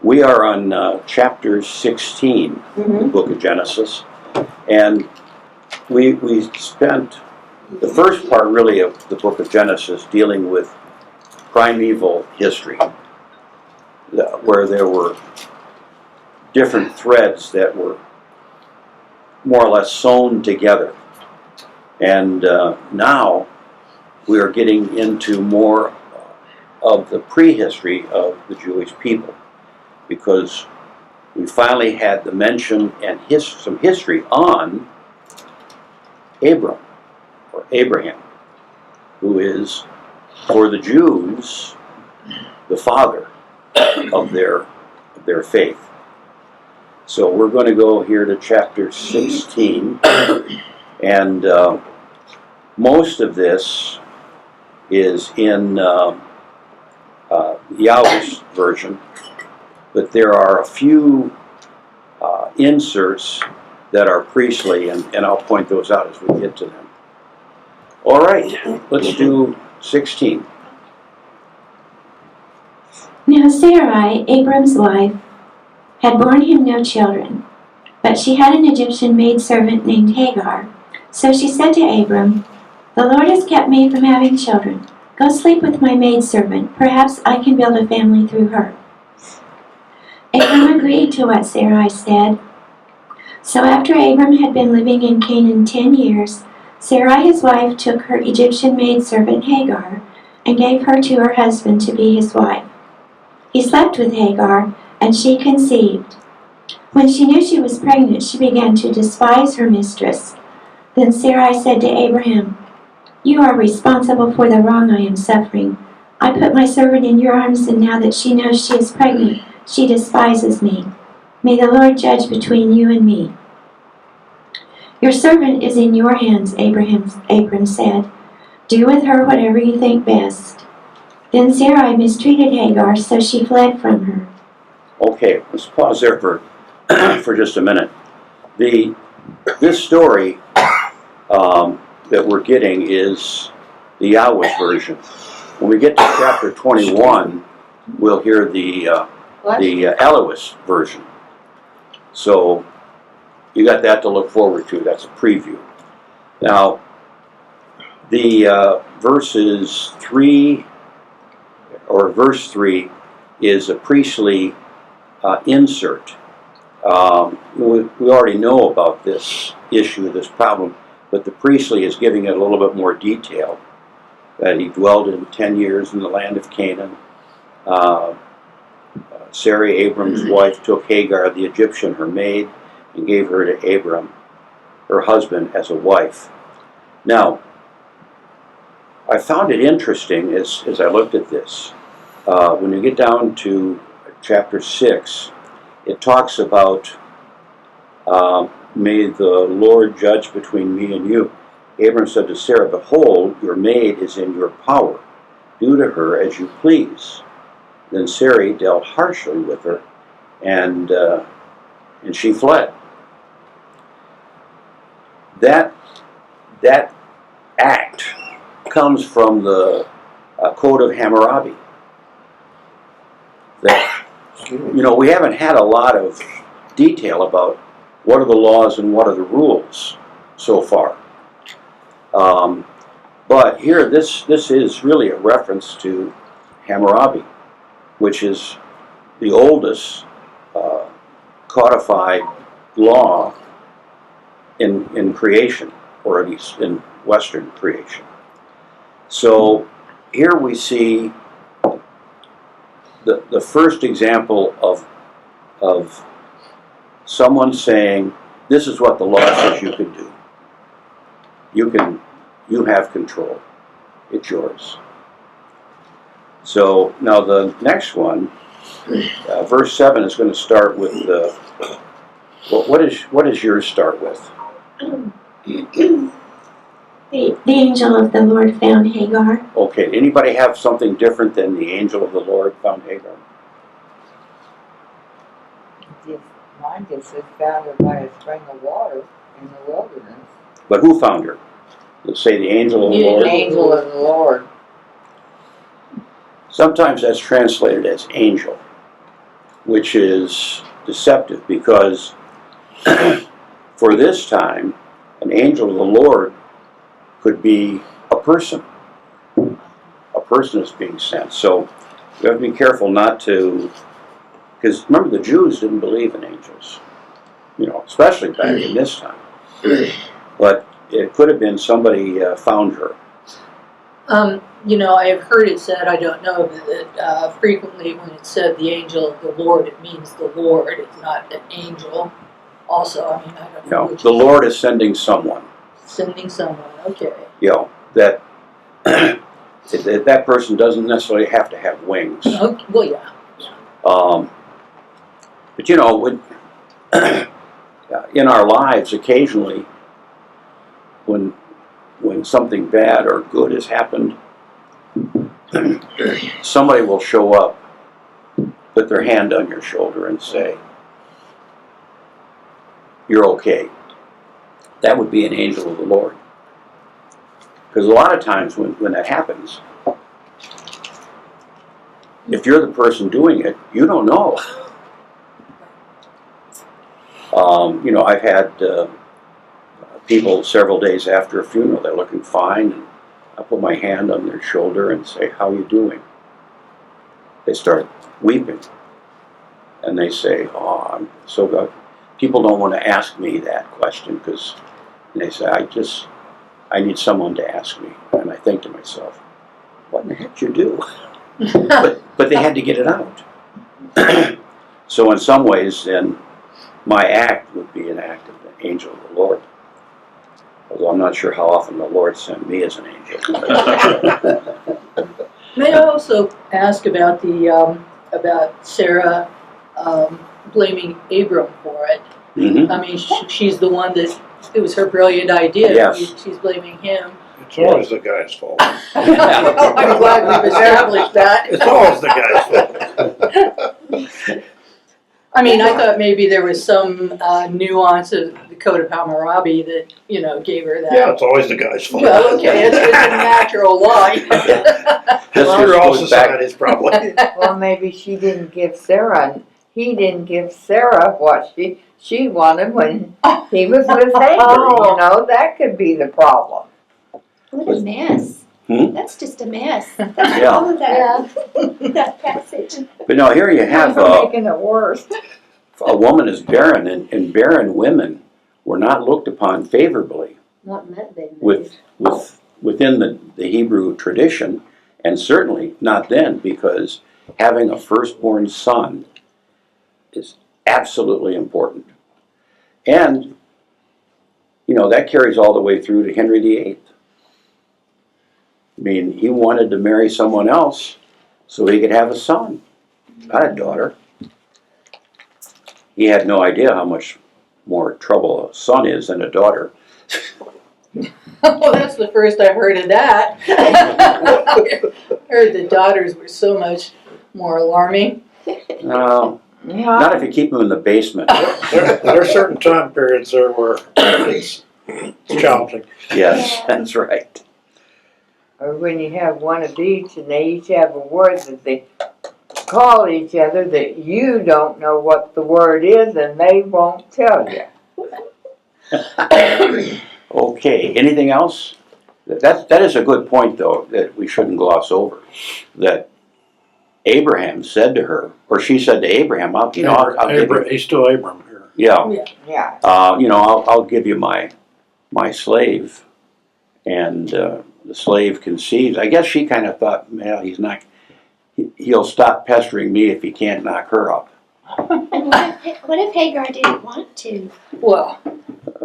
We are on chapter 16, the book of Genesis, and we spent the first part really of the book of Genesis dealing with primeval history, where there were different threads that were more or less sewn together. And now we are getting into more of the prehistory of the Jewish people, because we finally had the mention and some history on Abram, or Abraham, who is, for the Jews, the father of their faith. So we're going to go here to chapter 16, and most of this is in Yahweh's version, but there are a few inserts that are priestly, and I'll point those out as we get to them. All right, let's do 16. Now Sarai, Abram's wife, had borne him no children, but she had an Egyptian maidservant named Hagar. So she said to Abram, "The Lord has kept me from having children. Go sleep with my maidservant. Perhaps I can build a family through her." Abram agreed to what Sarai said. So after Abram had been living in Canaan 10 years, Sarai his wife took her Egyptian maidservant Hagar and gave her to her husband to be his wife. He slept with Hagar, and she conceived. When she knew she was pregnant, she began to despise her mistress. Then Sarai said to Abraham, "You are responsible for the wrong I am suffering. I put my servant in your arms, and now that she knows she is pregnant, she despises me. May the Lord judge between you and me." "Your servant is in your hands," Abram said. "Do with her whatever you think best." Then Sarai mistreated Hagar, so she fled from her. Okay, let's pause there for just a minute. This story that we're getting is the Yahweh version. When we get to chapter 21, we'll hear the Elohist version. So you got that to look forward to. That's a preview. Now, the verse 3 is a priestly insert. We already know about this issue, this problem, but the priestly is giving it a little bit more detail. That he dwelled in 10 years in the land of Canaan. Sarai, Abram's wife, took Hagar, the Egyptian, her maid, and gave her to Abram, her husband, as a wife. Now, I found it interesting as I looked at this. When you get down to chapter 6, it talks about, "May the Lord judge between me and you." Abram said to Sarah, "Behold, your maid is in your power. Do to her as you please." Then Sarai dealt harshly with her, and she fled. That act comes from the Code of Hammurabi. That, we haven't had a lot of detail about what are the laws and what are the rules so far. But here, this is really a reference to Hammurabi, which is the oldest codified law in creation, or at least in Western creation. So here we see the first example of someone saying, "This is what the law says you can do. You have control. It's yours." So now the next one, verse 7 is going to start with what does yours start with? The angel of the Lord found Hagar. Okay, anybody have something different than the angel of the Lord found Hagar? Mine just says found her by a spring of water in the wilderness. But who found her? Let's say the angel of the Lord. The angel of the Lord. Sometimes that's translated as angel. which is deceptive because for this time, an angel of the Lord could be a person. A person is being sent. So we have to be careful not to, because remember the Jews didn't believe in angels, especially back in this time. But it could have been somebody found her. I have heard it said, I don't know, that frequently when it said the angel of the Lord, it means the Lord. It's not an angel. Also, I don't know. No, the Lord is sending someone. Sending someone, okay. That that person doesn't necessarily have to have wings. Okay, well, yeah. But when, in our lives, occasionally, when something bad or good has happened, somebody will show up, put their hand on your shoulder and say, "You're okay." That would be an angel of the Lord. Because a lot of times when that happens, if you're the person doing it, you don't know. I've had people several days after a funeral, they're looking fine, and I put my hand on their shoulder and say, "How are you doing?" They start weeping. And they say, "Oh, I'm so good." People don't want to ask me that question because they say, I need someone to ask me. And I think to myself, what in the heck did you do? but they had to get it out. So in some ways, then, my act would be an act of the angel of the Lord. Although I'm not sure how often the Lord sent me as an angel. May I also ask about about Sarah blaming Abram for it? Mm-hmm. She's the one that it was her brilliant idea. Yes. She's blaming him. It's always the guy's fault. I'm glad we've established that. It's always the guy's fault. I thought maybe there was some nuance of the Code of Hammurabi that, gave her that. Yeah, it's always the guy's fault. Well, okay, it's a natural law. You're all societies, probably. Well, maybe he didn't give Sarah what she wanted when he was with Hagar. That could be the problem. What a mess. That's just a mess. Yeah. All of that passage. But now here you have Making it worse. a woman is barren, and barren women were not looked upon favorably Not in that day. within the Hebrew tradition, and certainly not then, because having a firstborn son is absolutely important. And, that carries all the way through to Henry VIII. He wanted to marry someone else so he could have a son, not a daughter. He had no idea how much more trouble a son is than a daughter. Well, that's the first I've heard of that. Heard the daughters were so much more alarming. No, not if you keep them in the basement. There are certain time periods there where it's challenging. Yes, that's right. Or when you have one of each and they each have a word that they call each other that you don't know what the word is and they won't tell you. Okay, anything else? That is a good point, though, that we shouldn't gloss over. That Abraham said to her, or she said to Abraham, I'll give you, He's still Abram here. Yeah. I'll give you my slave. And the slave conceives. I guess she kind of thought, well, he'll stop pestering me if he can't knock her up. And what if Hagar didn't want to? Well,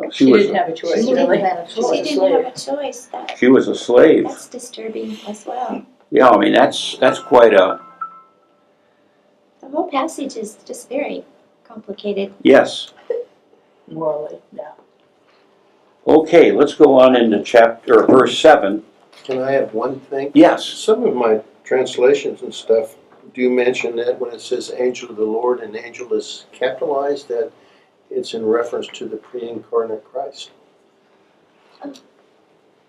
she didn't have a choice, She really. didn't have a She choice. didn't have a choice. She was a slave. That's disturbing as well. Yeah, that's quite a... The whole passage is just very complicated. Yes. Morally, yeah. Okay, let's go on into verse 7. Can I have one thing? Yes. Some of my translations and stuff do mention that when it says angel of the Lord and angel is capitalized, that it's in reference to the pre-incarnate Christ.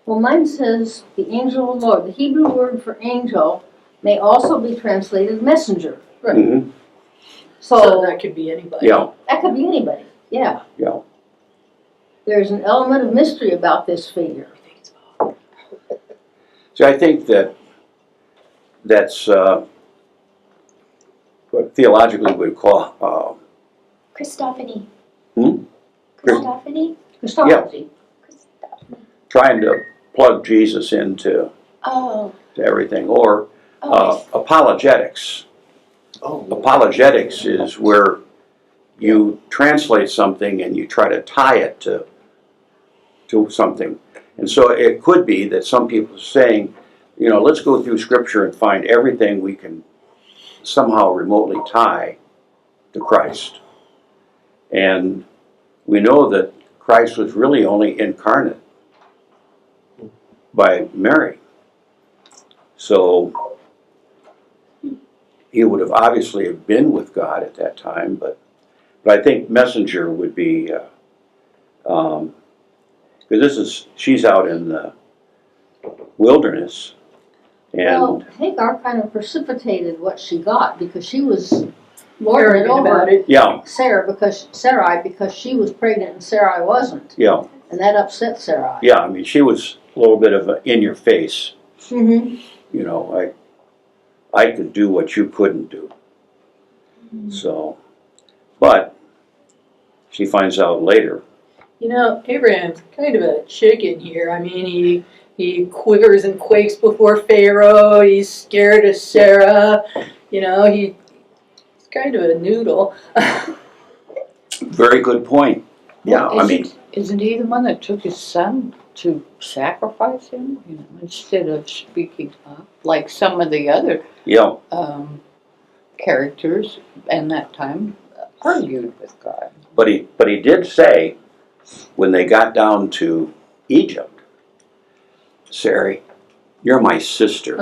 Well, mine says the angel of the Lord. The Hebrew word for angel may also be translated messenger. Mm-hmm. So So that could be anybody. Yeah, that could be anybody, yeah. yeah. There's an element of mystery about this figure. So I think that's what theologically we'd call, Christophany. Hmm? Christophany? Christology. Christophany. trying to plug Jesus into Oh. to everything, or Oh. apologetics. Oh, Apologetics is where you translate something and you try to tie it to something. And so it could be that some people are saying, you know, let's go through Scripture and find everything we can somehow remotely tie to Christ. And we know that Christ was really only incarnate by Mary. So he would have obviously have been with God at that time, but I think messenger would be, because she's out in the wilderness, Well, and Hagar kind of precipitated what she got because she was lording it Arrogant about over it. yeah, Sarai because she was pregnant and Sarai wasn't. yeah, And that upset Sarai. yeah. I mean, she was a little bit of a in your face. Mm-hmm. You know, I could do what you couldn't do. So, but she finds out later. You know, Abraham's kind of a chicken here. I mean, he quivers and quakes before Pharaoh. He's scared of Sarah. You know, he's kind of a noodle. Very good point. Yeah, I mean, Isn't he the one that took his son to sacrifice him, you know, instead of speaking up, like some of the other yeah, characters in that time argued with God? but he did say when they got down to Egypt, Sarai, you're my sister.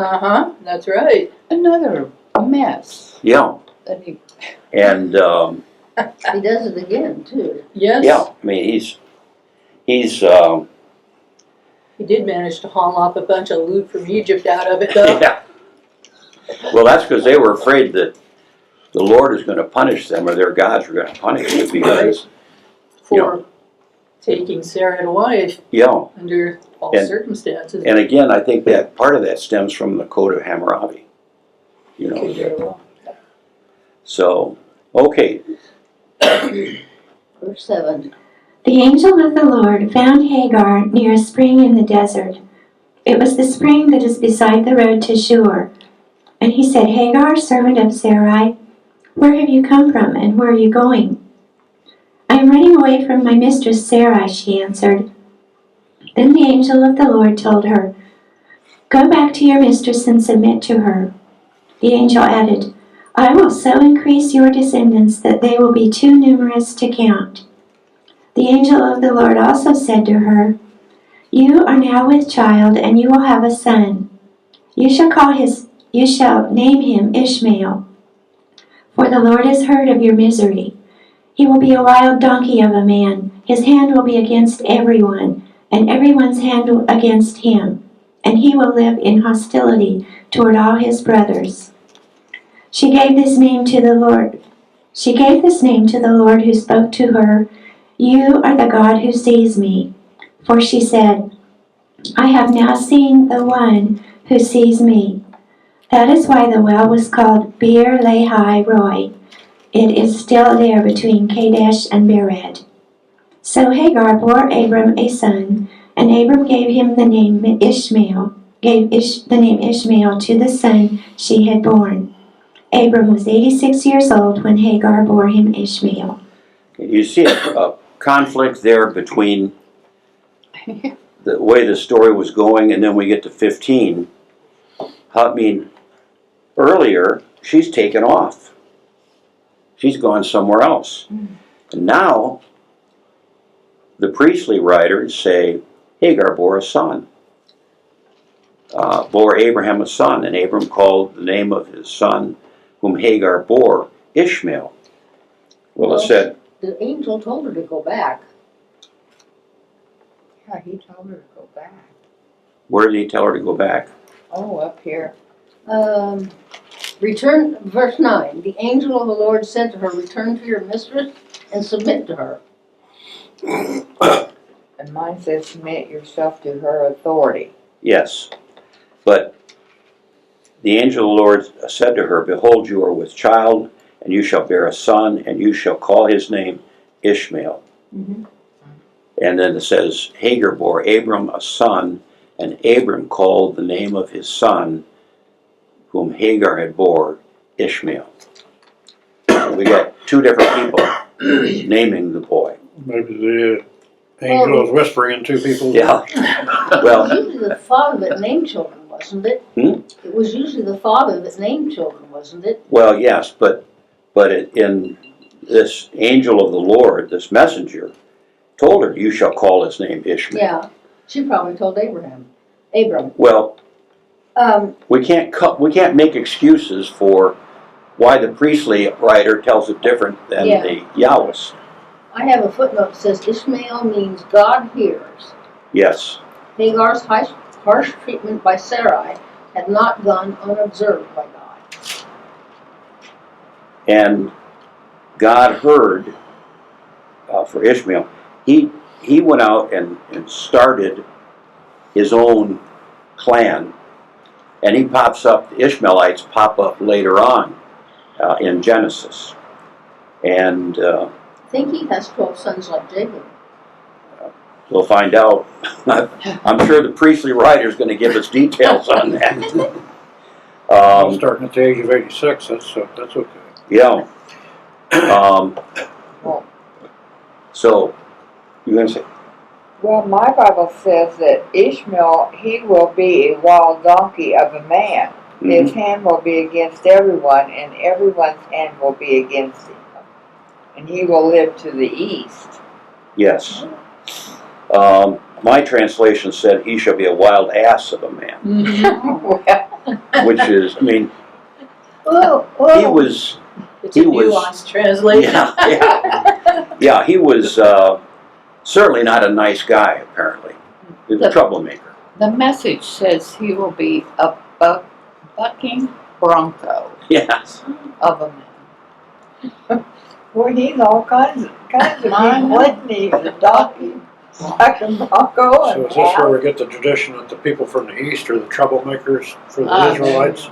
That's right. Another mess Yeah, that he. and He does it again, too. Yes. yeah, I mean he's He did manage to haul off a bunch of loot from Egypt out of it, though. yeah. Well, that's because they were afraid that the Lord is going to punish them, or their gods were going to punish them because For taking Sarah to wife yeah. under false And- circumstances. And again, I think that part of that stems from the Code of Hammurabi. You know, Could very well. so okay, Verse 7. The angel of the Lord found Hagar near a spring in the desert. It was the spring that is beside the road to Shur. And he said, Hagar, servant of Sarai, where have you come from, and where are you going? I am running away from my mistress Sarai, she answered. Then the angel of the Lord told her, Go back to your mistress and submit to her. The angel added, I will so increase your descendants that they will be too numerous to count. The angel of the Lord also said to her, You are now with child, and you will have a son. You shall name him Ishmael, for the Lord has heard of your misery. He will be a wild donkey of a man. His hand will be against everyone, and everyone's hand against him, and he will live in hostility toward all his brothers. She gave this name to the Lord who spoke to her, You are the God who sees me. For she said, I have now seen the one who sees me. That is why the well was called Beer Lahai Roi. It is still there between Kadesh and Bered. So Hagar bore Abram a son, and Abram gave him the name Ishmael, the name Ishmael to the son she had born. Abram was 86 years old when Hagar bore him Ishmael. you see a conflict there between the way the story was going, and then we get to 15. I mean, earlier she's taken off; she's gone somewhere else, and now the priestly writers say Hagar bore a son. Bore Abraham a son, and Abram called the name of his son, whom Hagar bore, Ishmael. Well, it said, The angel told her to go back. Yeah, he told her to go back. where did he tell her to go back? Oh, up here. Um, Return, verse 9, the angel of the Lord said to her, return to your mistress and submit to her. And mine says submit yourself to her authority. Yes. But the angel of the Lord said to her, behold, you are with child, and you shall bear a son, and you shall call his name Ishmael. Mhm. And then it says, Hagar bore Abram a son, and Abram called the name of his son, whom Hagar had bore, Ishmael. We got two different people naming the boy. Maybe the angel is whispering in two people's ears. Yeah. It Well, was usually the father that named children, wasn't it? It was usually the father that named children, wasn't it? well, yes, but in this angel of the Lord, this messenger, told her, you shall call his name Ishmael. Yeah, she probably told Abram. Well, we can't make excuses for why the priestly writer tells it different than Yeah. the Yahwist. I have a footnote that says Ishmael means God hears. Yes. Hagar's harsh treatment by Sarai had not gone unobserved by God. And God heard for Ishmael. He went out and started his own clan, and he pops up. The Ishmaelites pop up later on in Genesis, and I think he has 12 sons like Jacob. we'll find out. I'm sure the priestly writer is going to give us details on that. Starting at the age of 86, that's okay. Yeah. So, you're going to say? Well, my Bible says that Ishmael, he will be a wild donkey of a man. His hand will be against everyone, and everyone's hand will be against him. And he will live to the east. Yes. My translation said, he shall be a wild ass of a man. Mm-hmm. Which is, I mean, he was... It's a nuanced translation. Yeah, he was certainly not a nice guy, apparently. He was a troublemaker. The message says he will be a bucking bronco Yes. of a man. Well, he's all kinds of people, isn't he? He's a donkey, bucking bronco, So and is this where we get the tradition that the people from the east are the troublemakers for the Israelites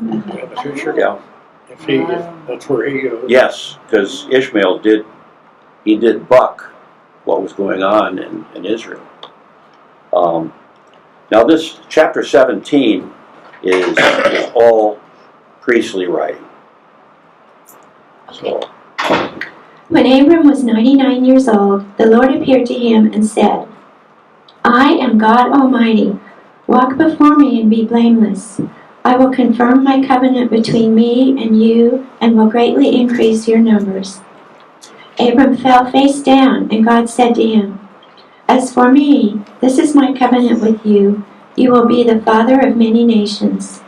in the future? Yeah. If that's where he goes. Yes, because Ishmael did buck what was going on in Israel. Now this chapter 17 is all priestly writing. So, When Abram was 99 years old, the Lord appeared to him and said, I am God Almighty. Walk before me and be blameless. I will confirm my covenant between me and you and will greatly increase your numbers. Abram fell face down, and God said to him, As for me, this is my covenant with you. You will be the father of many nations.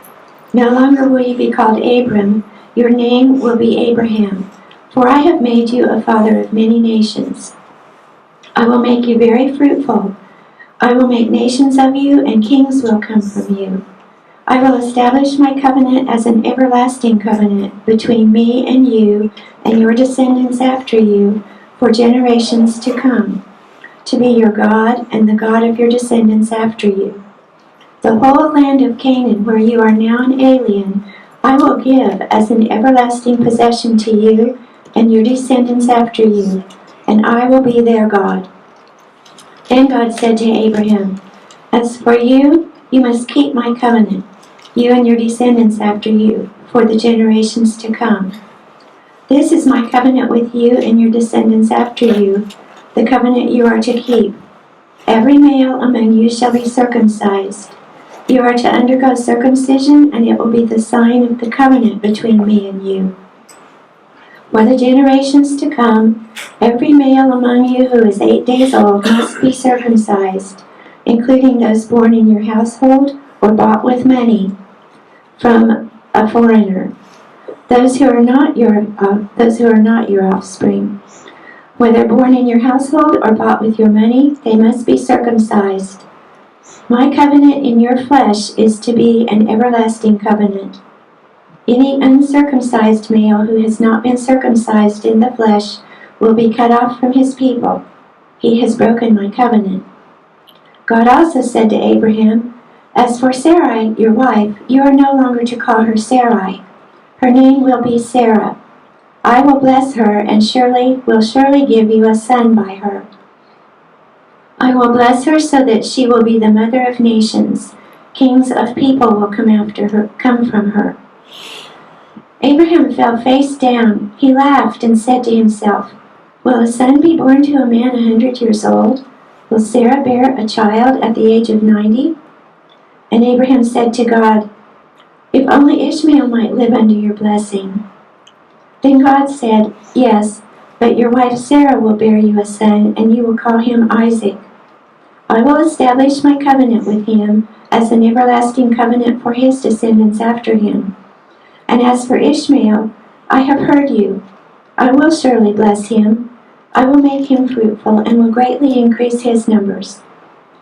No longer will you be called Abram. Your name will be Abraham. For I have made you a father of many nations. I will make you very fruitful. I will make nations of you, and kings will come from you. I will establish my covenant as an everlasting covenant between me and you and your descendants after you for generations to come, to be your God and the God of your descendants after you. The whole land of Canaan, where you are now an alien, I will give as an everlasting possession to you and your descendants after you, and I will be their God. Then God said to Abraham, As for you, you must keep my covenant, you and your descendants after you, for the generations to come. This is my covenant with you and your descendants after you, the covenant you are to keep. Every male among you shall be circumcised. You are to undergo circumcision, and it will be the sign of the covenant between me and you. For the generations to come, every male among you who is 8 days old must be circumcised, including those born in your household or bought with money from a foreigner, those who are not your offspring. Whether born in your household or bought with your money, they must be circumcised. My covenant in your flesh is to be an everlasting covenant. Any uncircumcised male who has not been circumcised in the flesh will be cut off from his people. He has broken my covenant. God also said to Abraham, As for Sarai, your wife, you are no longer to call her Sarai. Her name will be Sarah. I will bless her and will surely give you a son by her. I will bless her so that she will be the mother of nations. Kings of people will come from her. Abraham fell face down. He laughed and said to himself, Will a son be born to a man 100 years old? Will Sarah bear a child at the age of 90? And Abraham said to God, If only Ishmael might live under your blessing. Then God said, Yes, but your wife Sarah will bear you a son, and you will call him Isaac. I will establish my covenant with him as an everlasting covenant for his descendants after him. And as for Ishmael, I have heard you. I will surely bless him. I will make him fruitful and will greatly increase his numbers.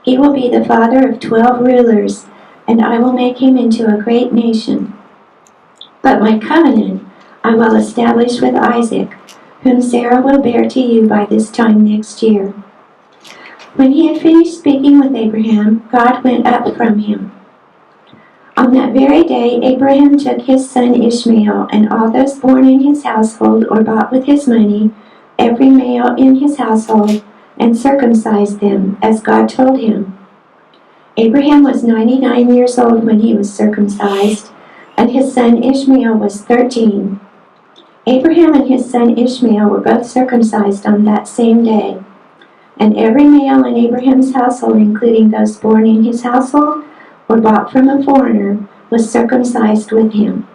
He will be the father of 12 rulers, and I will make him into a great nation. But my covenant I will establish with Isaac, whom Sarah will bear to you by this time next year. When he had finished speaking with Abraham, God went up from him. On that very day, Abraham took his son Ishmael and all those born in his household or bought with his money, every male in his household, and circumcised them, as God told him. Abraham was 99 years old when he was circumcised, and his son Ishmael was 13. Abraham and his son Ishmael were both circumcised on that same day. And every male in Abraham's household, including those born in his household or bought from a foreigner, was circumcised with him.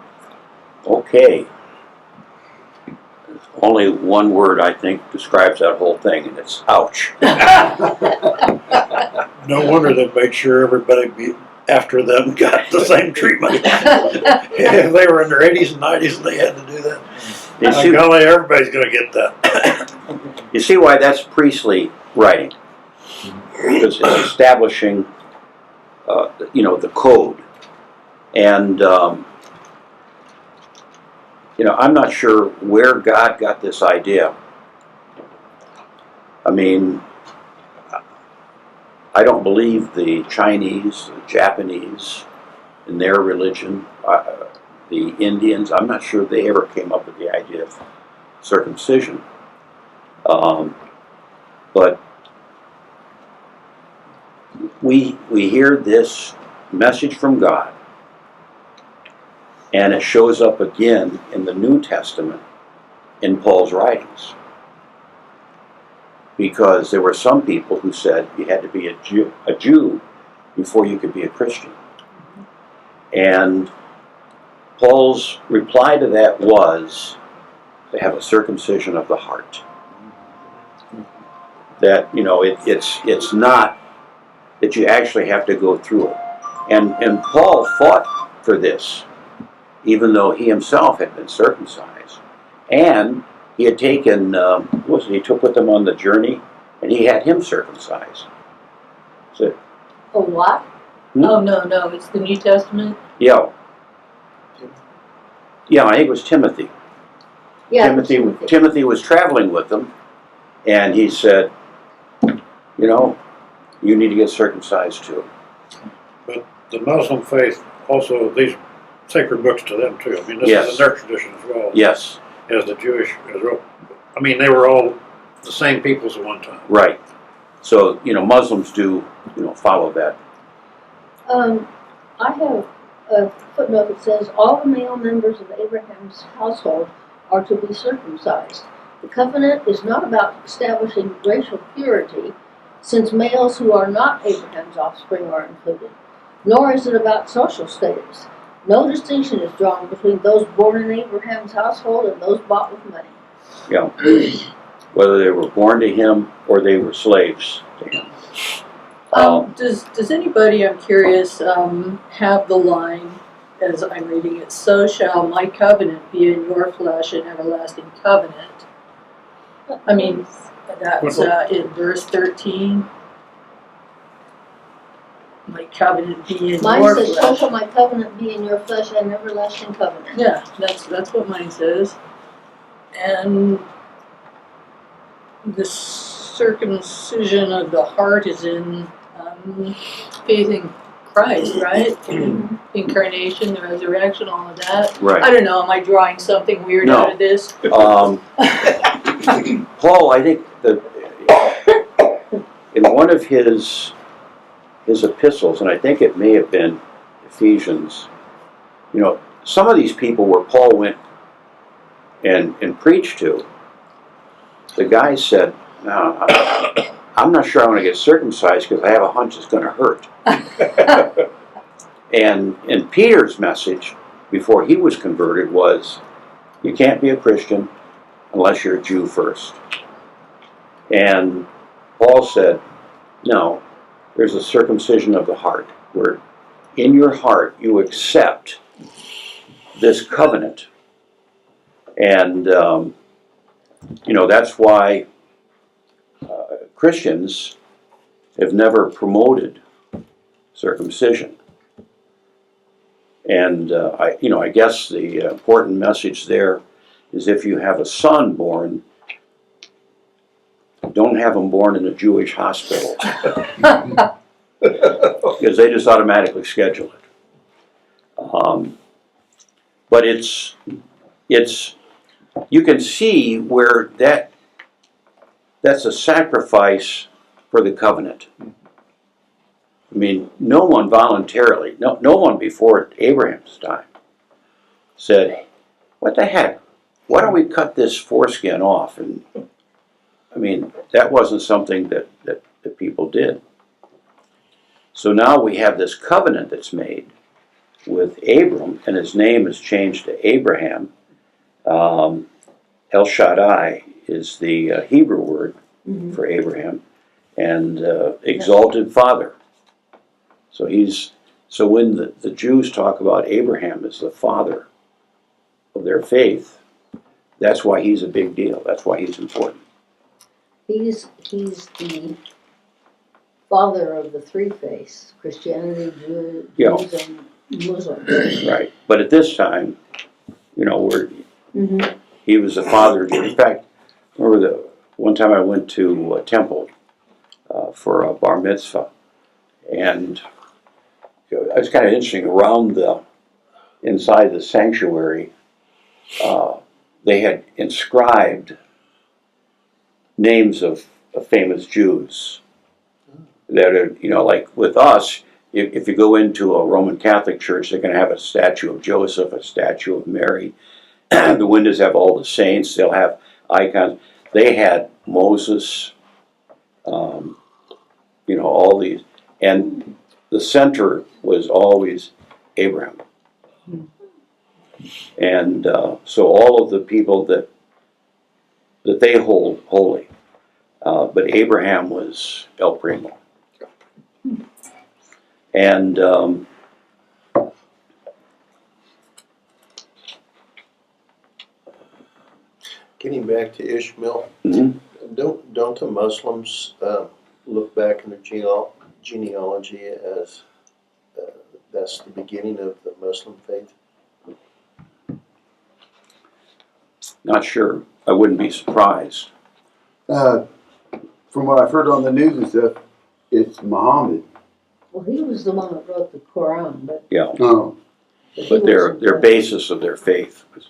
Okay. Only one word, I think, describes that whole thing, and it's ouch. No wonder they made sure everybody after them got the same treatment. If they were in their 80s and 90s and they had to do that, by golly, everybody's going to get that. You see why that's priestly writing? Because it's establishing, the code. And, I'm not sure where God got this idea. I mean, I don't believe the Chinese, the Japanese, in their religion, the Indians, I'm not sure they ever came up with the idea of circumcision. But we hear this message from God, and it shows up again in the New Testament in Paul's writings. Because there were some people who said you had to be a Jew before you could be a Christian. And Paul's reply to that was to have a circumcision of the heart. That, it's not that you actually have to go through it. And Paul fought for this, even though he himself had been circumcised. And he had taken, he took with him on the journey, and he had him circumcised. So, A what? Oh, no, it's the New Testament. yeah, I think it was Timothy. Yeah, Timothy was traveling with them, and he said, you need to get circumcised too. But the Muslim faith also, these sacred books to them too. I mean, this Yes. is in their tradition as well. Yes, As the Jewish Israel. I mean, they were all the same peoples at one time. right. So, Muslims do, follow that. I have a footnote that says all the male members of Abraham's household are to be circumcised. The covenant is not about establishing racial purity, since males who are not Abraham's offspring are included, nor is it about social status. No distinction is drawn between those born in Abraham's household and those bought with money. Yeah. Whether they were born to him or they were slaves to him. Does anybody, I'm curious, have the line, as I'm reading it, so shall my covenant be in your flesh, an everlasting covenant? I mean, that's in verse 13. My covenant be in Mine your says, flesh. so shall my covenant be in your flesh, an everlasting covenant. Yeah, that's what mine says. And the circumcision of the heart is in faith in Christ, right? Incarnation, the resurrection, all of that. Right. I don't know, am I drawing something weird No. out of this? Paul, I think that in one of his epistles, and I think it may have been Ephesians, you know, some of these people where Paul went and preached to, the guy said, no, I'm not sure I want to get circumcised because I have a hunch it's going to hurt. And Peter's message before he was converted was, you can't be a Christian unless you're a Jew first. And Paul said, no, there's a circumcision of the heart, where in your heart you accept this covenant. And, you know, that's why Christians have never promoted circumcision. And, I guess the important message there is if you have a son born, don't have him born in a Jewish hospital. Because they just automatically schedule it. But it's you can see where that's a sacrifice for the covenant. I mean, no one voluntarily, no one before Abraham's time said, what the heck, why don't we cut this foreskin off? And I mean, that wasn't something that people did. So now we have this covenant that's made with Abram, and his name is changed to Abraham. El Shaddai is the Hebrew word for Abraham, and exalted father. So when the Jews talk about Abraham as the father of their faith, that's why he's a big deal. That's why he's important. He's the father of the three faiths, Christianity, Jews, Yeah. and Muslims. Right. But at this time, he was the father. In fact, remember one time I went to a temple for a bar mitzvah, and it was kind of interesting. Around inside the sanctuary, they had inscribed names of famous Jews that are, like with us, if you go into a Roman Catholic church, they're going to have a statue of Joseph, a statue of Mary. The windows have all the saints. They'll have icons. They had Moses, all these. And the center was always Abraham. And so all of the people that they hold holy. But Abraham was El Primo. And Getting back to Ishmael, don't the Muslims look back in their genealogy as that's the beginning of the Muslim faith? not sure. I wouldn't be surprised. From what I've heard on the news and stuff, it's Muhammad. Well, he was the one that wrote the Quran, but Yeah. Oh. he But their wasn't basis of their faith was.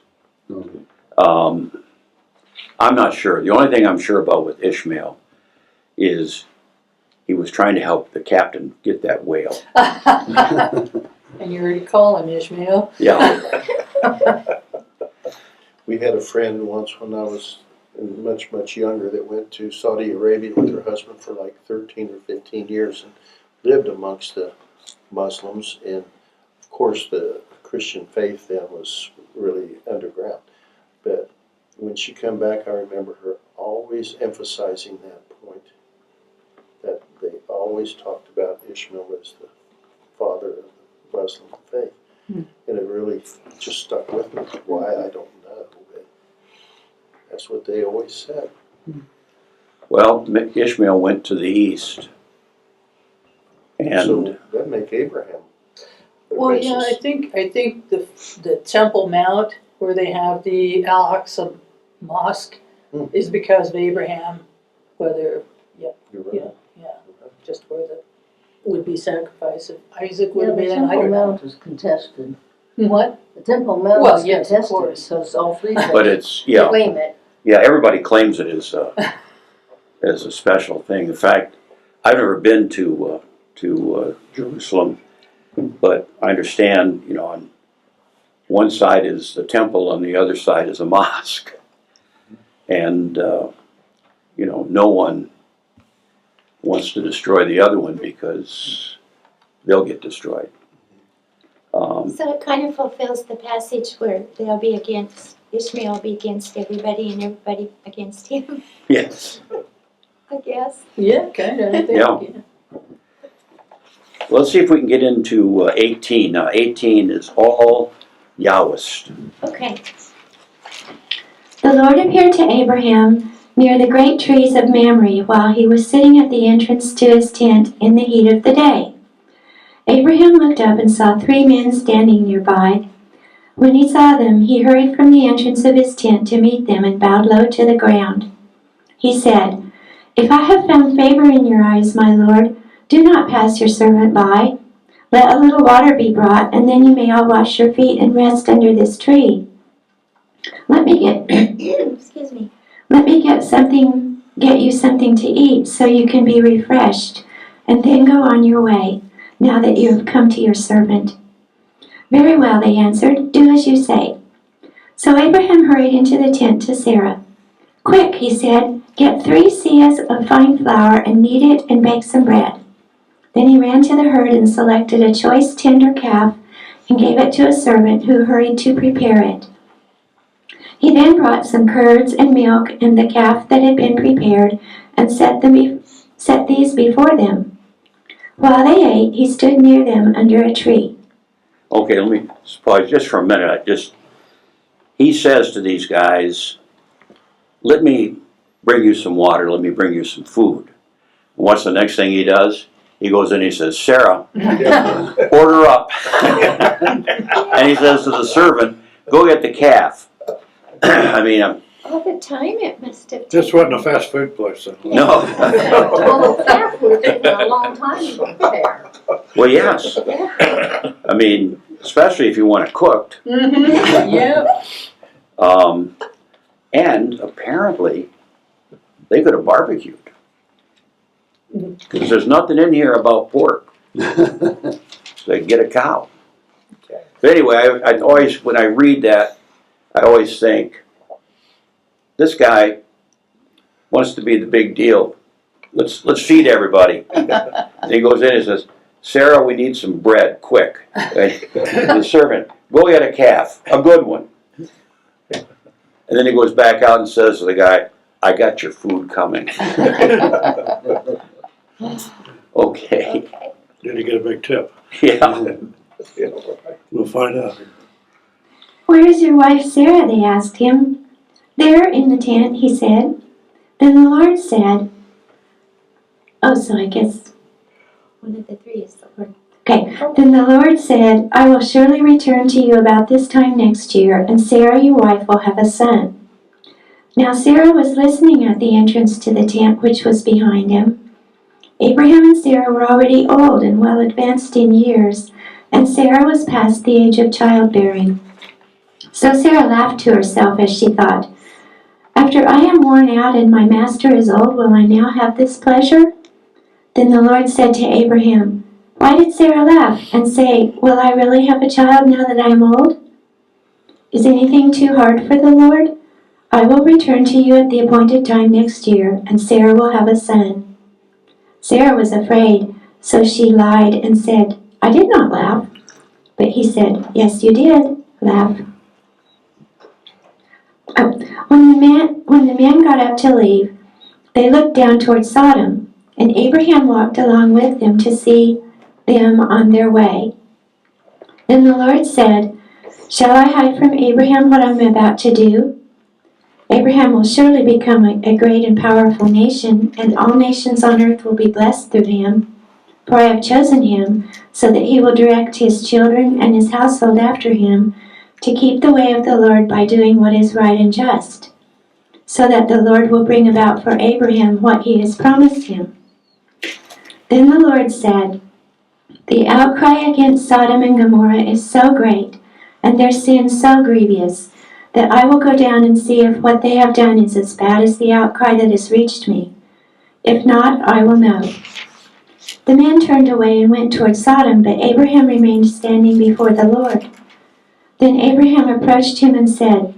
Okay. I'm not sure. The only thing I'm sure about with Ishmael is he was trying to help the captain get that whale. And you already call him Ishmael. Yeah. We had a friend once when I was much, much younger that went to Saudi Arabia with her husband for like 13 or 15 years and lived amongst the Muslims. And of course, the Christian faith then was really underground. But when she came back, I remember her always emphasizing that point, that they always talked about Ishmael as the father of the Muslim faith. And it really just stuck with me. Why, I don't know, but that's what they always said. Well, Ishmael went to the east, And So that'd make Abraham. the Well, yeah, basis. I think the Temple Mount where they have the Al-Aqsa Mosque is because of Abraham, whether You're right. yeah, just where the would be sacrifice of Isaac would Yeah, have the been. I Temple don't know. Mount is contested. What? The Temple Mount Well, is yes, of contested, course. because all three but faiths it's claim it. everybody claims it as a special thing. In fact, I've never been to Jerusalem, but I understand, on one side is the temple, on the other side is a mosque, and no one wants to destroy the other one because they'll get destroyed. So it kind of fulfills the passage where they'll be against, Ishmael will be against everybody and everybody against him, Yes. I guess. Yeah, kind of. I think. Yeah. Let's see if we can get into 18. Now, 18 is all Yahwist. Okay. The Lord appeared to Abraham near the great trees of Mamre while he was sitting at the entrance to his tent in the heat of the day. Abraham looked up and saw 3 men standing nearby. When he saw them, he hurried from the entrance of his tent to meet them and bowed low to the ground. He said, "If I have found favor in your eyes, my Lord, do not pass your servant by. Let a little water be brought, and then you may all wash your feet and rest under this tree. Let me get excuse me. Let me get you something to eat so you can be refreshed, and then go on your way, now that you have come to your servant." "Very well," they answered. "Do as you say." So Abraham hurried into the tent to Sarah. "Quick," he said, "get 3 seahs of fine flour and knead it and bake some bread." Then he ran to the herd and selected a choice tender calf and gave it to a servant who hurried to prepare it. He then brought some curds and milk and the calf that had been prepared and set these before them. While they ate, he stood near them under a tree. Okay, let me pause just for a minute. He says to these guys, "Let me bring you some water, let me bring you some food." And what's the next thing he does? He goes in and he says, "Sarah, order up." And he says to the servant, "Go get the calf." I mean, All the time it must have taken. This wasn't a fast food place, then. no. Well, the calf would have taken a long time to prepare. Well, yes. I mean, especially if you want it cooked. Mm-hmm. Yeah. And apparently, they could have barbecued. Because there's nothing in here about pork. So they can get a cow. But anyway, I always, when I read that, I always think, this guy wants to be the big deal. Let's feed everybody. And he goes in and says, "Sarah, we need some bread, quick." And the servant, "Go get a calf, a good one." And then he goes back out and says to the guy, "I got your food coming." Okay. Did he get a big tip? Yeah. We'll find out. "Where is your wife Sarah?" they asked him. "There in the tent," he said. Then the Lord said, so I guess one of the 3 is the Lord. Okay, then the Lord said, "I will surely return to you about this time next year, and Sarah your wife will have a son." Now Sarah was listening at the entrance to the tent which was behind him. Abraham and Sarah were already old and well advanced in years, and Sarah was past the age of childbearing. So Sarah laughed to herself as she thought, "After I am worn out and my master is old, will I now have this pleasure?" Then the Lord said to Abraham, "Why did Sarah laugh and say, 'Will I really have a child now that I am old?' Is anything too hard for the Lord? I will return to you at the appointed time next year, and Sarah will have a son." Sarah was afraid, so she lied and said, "I did not laugh." But he said, "Yes, you did laugh." When the men got up to leave, they looked down toward Sodom, and Abraham walked along with them to see them on their way. Then the Lord said, "Shall I hide from Abraham what I'm about to do? Abraham will surely become a great and powerful nation, and all nations on earth will be blessed through him. For I have chosen him, so that he will direct his children and his household after him, to keep the way of the Lord by doing what is right and just, so that the Lord will bring about for Abraham what he has promised him. Then the Lord said, The outcry against Sodom and Gomorrah is so great, and their sin so grievous, that I will go down and see if what they have done is as bad as the outcry that has reached me. If not, I will know. The man turned away and went toward Sodom, but Abraham remained standing before the Lord. Then Abraham approached him and said,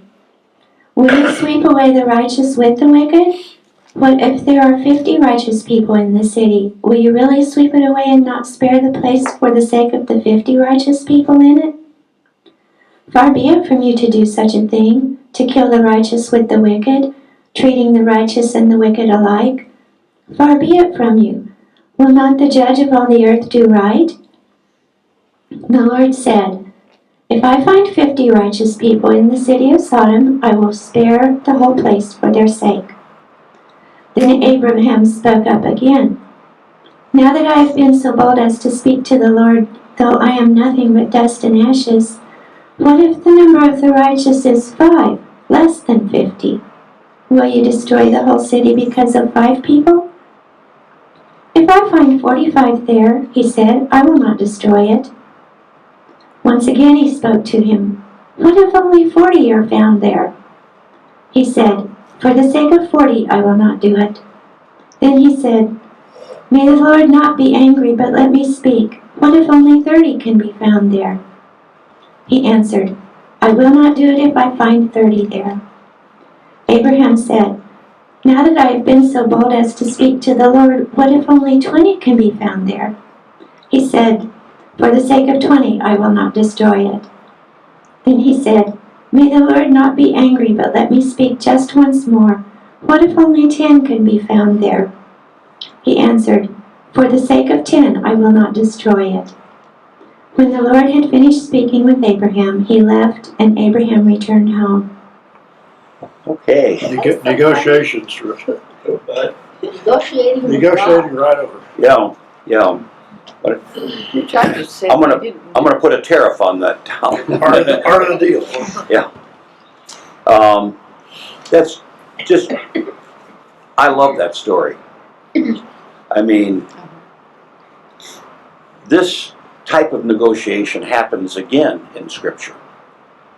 Will you sweep away the righteous with the wicked? What if there are 50 righteous people in the city? Will you really sweep it away and not spare the place for the sake of the 50 righteous people in it? Far be it from you to do such a thing, to kill the righteous with the wicked, treating the righteous and the wicked alike. Far be it from you. Will not the judge of all the earth do right? The Lord said, If I find 50 righteous people in the city of Sodom, I will spare the whole place for their sake. Then Abraham spoke up again. Now that I have been so bold as to speak to the Lord, though I am nothing but dust and ashes, what if the number of the righteous is 5, less than 50? Will you destroy the whole city because of 5 people? If I find 45 there, he said, I will not destroy it. Once again he spoke to him. What if only 40 are found there? He said, For the sake of 40 I will not do it. Then he said, May the Lord not be angry, but let me speak. What if only 30 can be found there? He answered, I will not do it if I find 30 there. Abraham said, Now that I have been so bold as to speak to the Lord, what if only 20 can be found there? He said, For the sake of 20 I will not destroy it. Then he said, May the Lord not be angry, but let me speak just once more. What if only 10 can be found there? He answered, For the sake of 10 I will not destroy it. When the Lord had finished speaking with Abraham, he left, and Abraham returned home. Okay. Negotiations. Negotiating with Negotiating right over. Yeah. Which I just said I'm gonna- I didn't. I'm going to put a tariff on that town. Part of the deal. That's just, I love that story. I mean, this type of negotiation happens again in Scripture,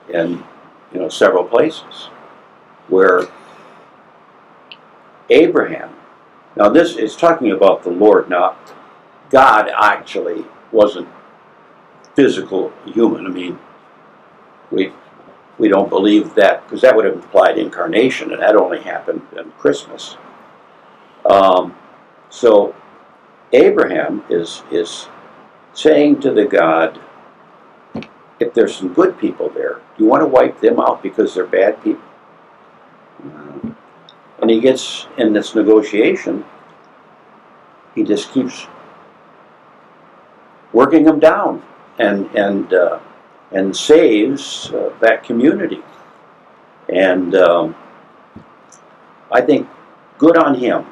in several places, where Abraham, now this is talking about the Lord. Now, God actually wasn't physical human. I mean, we don't believe that, because that would have implied incarnation, and that only happened in Christmas. So Abraham is saying to the God, if there's some good people there, do you want to wipe them out because they're bad people? And he gets in this negotiation, he just keeps working them down and saves that community. And I think good on him.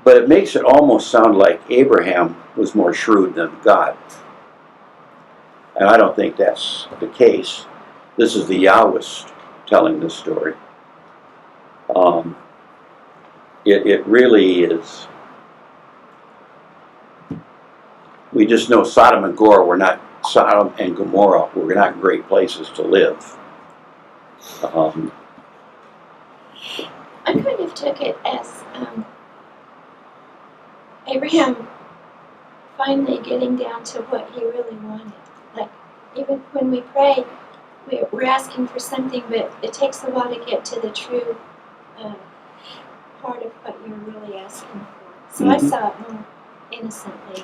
But it makes it almost sound like Abraham was more shrewd than God. And I don't think that's the case. This is the Yahwist telling this story. It really is. We just know Sodom and Gomorrah were not great places to live. I kind of took it as Abraham finally getting down to what he really wanted. Like, even when we pray, we're asking for something, but it takes a while to get to the true part of what you're really asking for. So I saw it more innocently.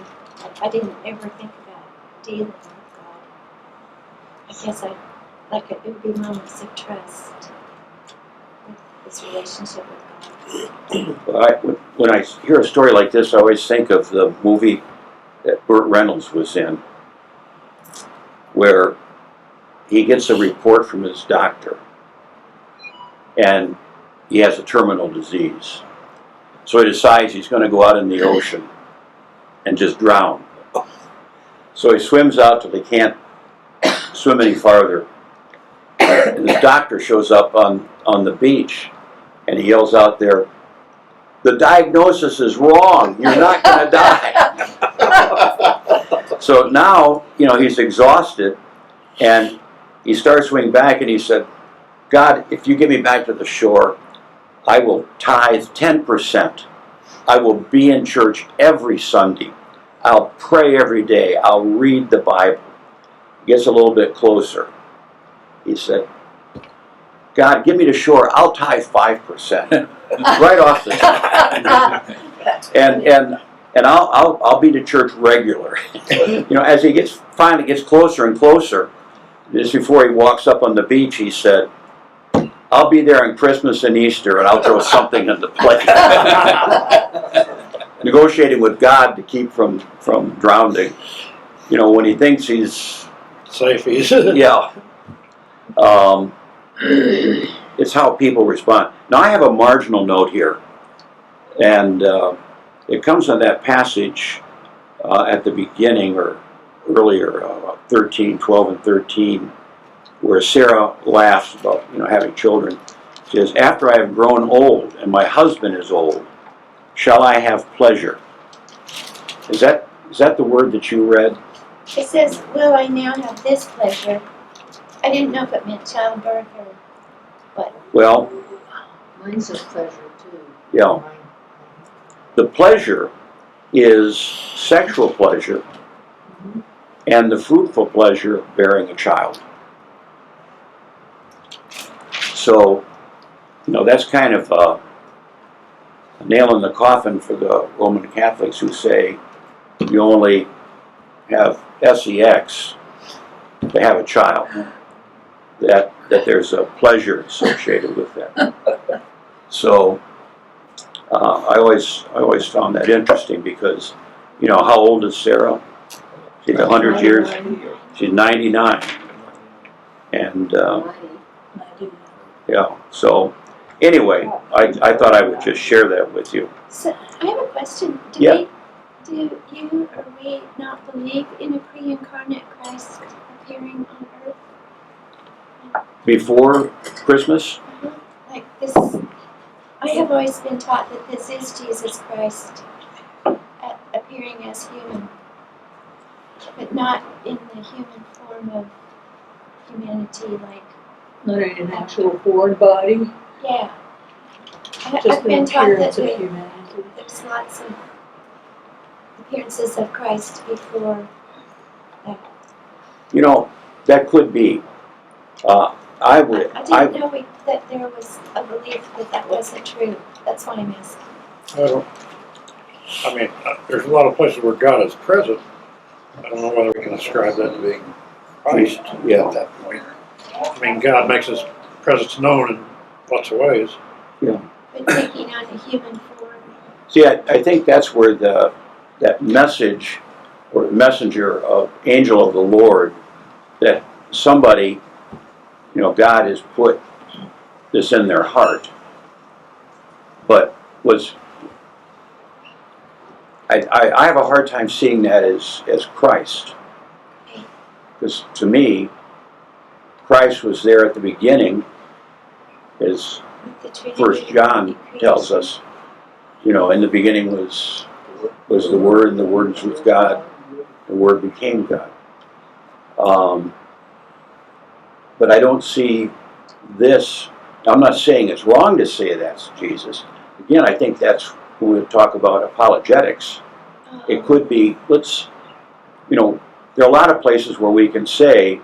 I didn't ever think about dealing with God. I guess it would be moments of trust with this relationship with God. When I hear a story like this, I always think of the movie that Burt Reynolds was in, where he gets a report from his doctor, and he has a terminal disease. So he decides he's going to go out in the ocean and just drown. So he swims out till he can't swim any farther. And the doctor shows up on the beach, and he yells out there, "The diagnosis is wrong. You're not going to die." So now, he's exhausted, and he starts swimming back, and he said, "God, if you get me back to the shore, I will tithe 10%. I will be in church every Sunday. I'll pray every day. I'll read the Bible." He gets a little bit closer. He said, "God, get me to shore. I'll tithe 5%." Right off the top. And I'll be to church regular. As he finally gets closer and closer, just before he walks up on the beach, he said, "I'll be there on Christmas and Easter, and I'll throw something in the plate." Negotiating with God to keep from drowning. When he thinks he's Safe, he's. yeah. It's how people respond. Now I have a marginal note here, and it comes on that passage at the beginning or earlier, 12 and 13, where Sarah laughs about having children. She says, "After I have grown old and my husband is old, shall I have pleasure?" Is that the word that you read? It says, "Will I now have this pleasure?" I didn't know if it meant childbirth or what. Well, Mine says pleasure too. yeah. The pleasure is sexual pleasure and the fruitful pleasure of bearing a child. So, that's kind of a nail in the coffin for the Roman Catholics who say you only have sex to have a child. That there's a pleasure associated with that. So I always found that interesting because, how old is Sarah? She's 100 years. She's 99. And yeah. So anyway, I thought I would just share that with you. So I have a question. Do you or we not believe in a pre-incarnate Christ appearing on earth? Before Christmas, Like this, I have always been taught that this is Jesus Christ appearing as human, but not in the human form of humanity, like, Not in an actual born body, yeah. just I've the been taught that appearance of humanity. there's lots of appearances of Christ before that. that could be. I would. I didn't know that there was a belief that wasn't true. That's why I'm asking. There's a lot of places where God is present. I don't know whether we can ascribe that to being Christ Yeah. at that point. God makes His presence known in lots of ways. But taking on a human form. See, I think that's where that message or messenger of angel of the Lord, that somebody, God has put this in their heart, but I have a hard time seeing that as Christ, because to me, Christ was there at the beginning, as The Trinity 1 John tells us. In the beginning was the Word, and the Word was with God. The Word became God. But I don't see this. I'm not saying it's wrong to say that's Jesus. Again, I think that's when we talk about apologetics. It could be, there are a lot of places where we can say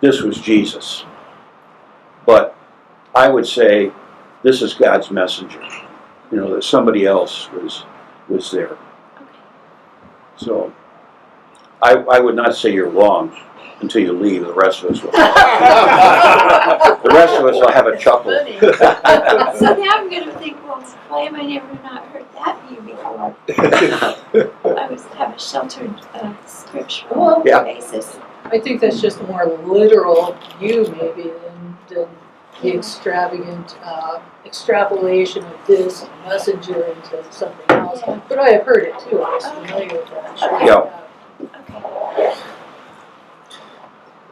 this was Jesus. But I would say this is God's messenger. That somebody else was there. So I would not say you're wrong until you leave. The rest of us will. The rest of us will have a chuckle. So now I'm going to think, well, why have I never not heard that view before? I have a sheltered scriptural Yeah. basis. I think that's just a more literal view maybe than the extravagant extrapolation of this messenger into something else. But I have heard it too. I was familiar with that. Sure. Yeah.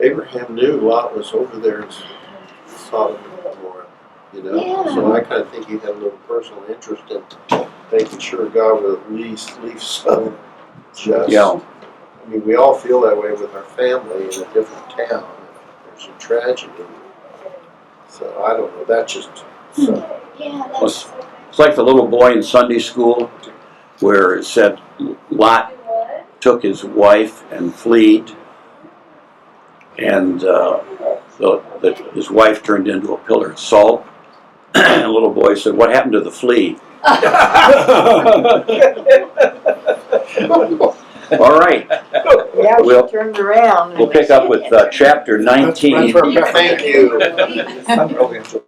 Abraham knew Lot was over there in Sodom and Gomorrah, you know? Yeah. So I kind of think he had a little personal interest in making sure God would at least leave some just. Yeah. I mean, we all feel that way with our family in a different town. There's a tragedy. So I don't know, that's just so. It's like the little boy in Sunday school where it said Lot took his wife and fled, and his wife turned into a pillar of salt. And the little boy said, "What happened to the flea?" All right. Yeah, We'll- she turned around. We'll pick up with chapter 19. Thank you. I'm really enjoying